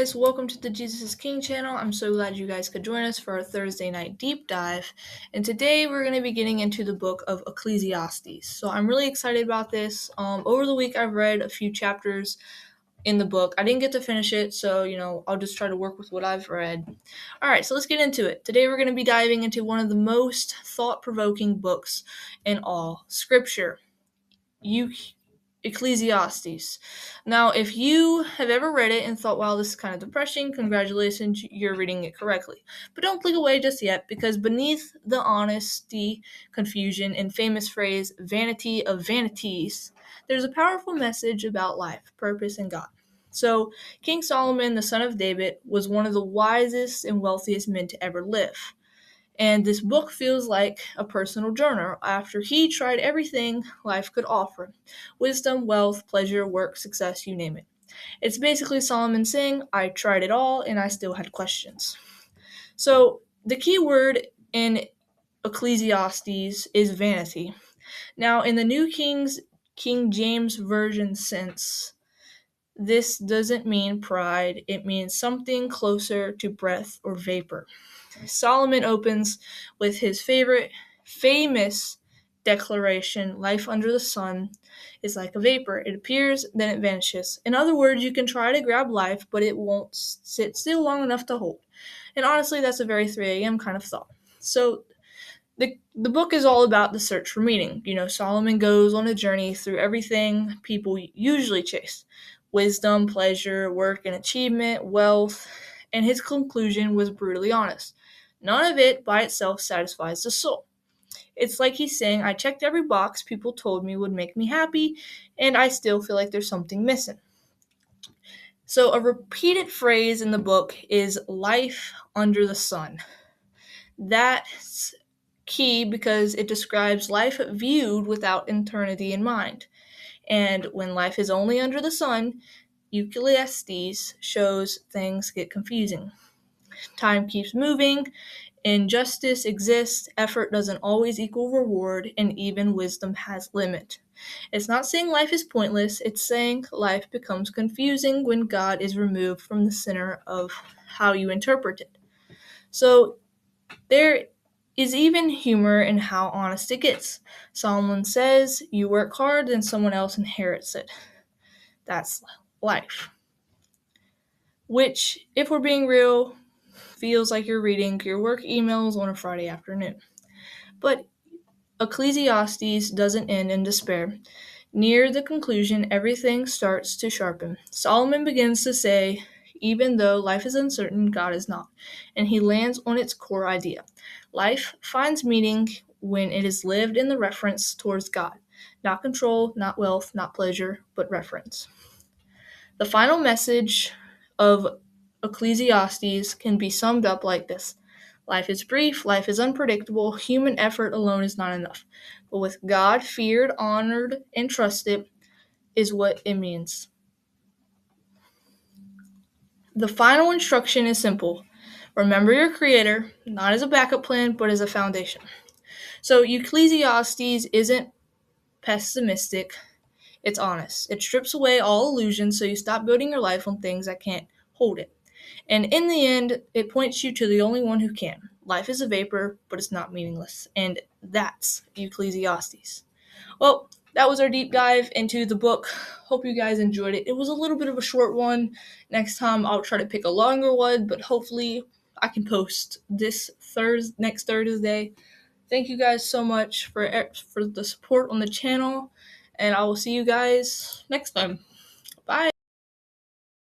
guys, welcome to the Jesus is King channel. I'm so glad you guys could join us for our Thursday night deep dive. And today we're going to be getting into the book of Ecclesiastes. So I'm really excited about this. Over the week I've read a few chapters in the book. I didn't get to finish it, so I'll just try to work with what I've read. Alright, so let's get into it. Today we're going to be diving into one of the most thought-provoking books in all Scripture. Ecclesiastes. Now, if you have ever read it and thought, wow, this is kind of depressing, congratulations, you're reading it correctly. But don't click away just yet, because beneath the honesty, confusion, and famous phrase, vanity of vanities, there's a powerful message about life, purpose, and God. So, King Solomon, the son of David, was one of the wisest and wealthiest men to ever live. And this book feels like a personal journal after he tried everything life could offer: wisdom, wealth, pleasure, work, success, you name it. It's basically Solomon saying, I tried it all and I still had questions. So the key word in Ecclesiastes is vanity. Now, in the New King James Version sense, this doesn't mean pride, it means something closer to breath or vapor. Solomon opens with his famous declaration, life under the sun is like a vapor. It appears, then it vanishes. In other words, you can try to grab life, but it won't sit still long enough to hold. And honestly, that's a very 3 a.m. kind of thought. So the book is all about the search for meaning. Solomon goes on a journey through everything people usually chase: wisdom, pleasure, work and achievement, wealth, and his conclusion was brutally honest. None of it by itself satisfies the soul. It's like he's saying, I checked every box people told me would make me happy, and I still feel like there's something missing. So a repeated phrase in the book is life under the sun. That's key because it describes life viewed without eternity in mind. And when life is only under the sun, Ecclesiastes shows things get confusing. Time keeps moving, injustice exists, effort doesn't always equal reward, and even wisdom has limit. It's not saying life is pointless, it's saying life becomes confusing when God is removed from the center of how you interpret it. So there is even humor in how honest it gets. Solomon says, you work hard, then someone else inherits it. That's life. Which, if we're being real, feels like you're reading your work emails on a Friday afternoon. But Ecclesiastes doesn't end in despair. Near the conclusion, everything starts to sharpen. Solomon begins to say, even though life is uncertain, God is not. And he lands on its core idea. Life finds meaning when it is lived in the reference towards God. Not control, not wealth, not pleasure, but reference. The final message of Ecclesiastes can be summed up like this: life is brief, life is unpredictable, human effort alone is not enough. But with God feared, honored, and trusted is what it means. The final instruction is simple. Remember your Creator, not as a backup plan, but as a foundation. So Ecclesiastes isn't pessimistic, it's honest. It strips away all illusions so you stop building your life on things that can't hold it. And in the end, it points you to the only one who can. Life is a vapor, but it's not meaningless. And that's Ecclesiastes. Well, that was our deep dive into the book. Hope you guys enjoyed it. It was a little bit of a short one. Next time I'll try to pick a longer one, but hopefully I can post this next Thursday. Thank you guys so much for the support on the channel, and I will see you guys next time.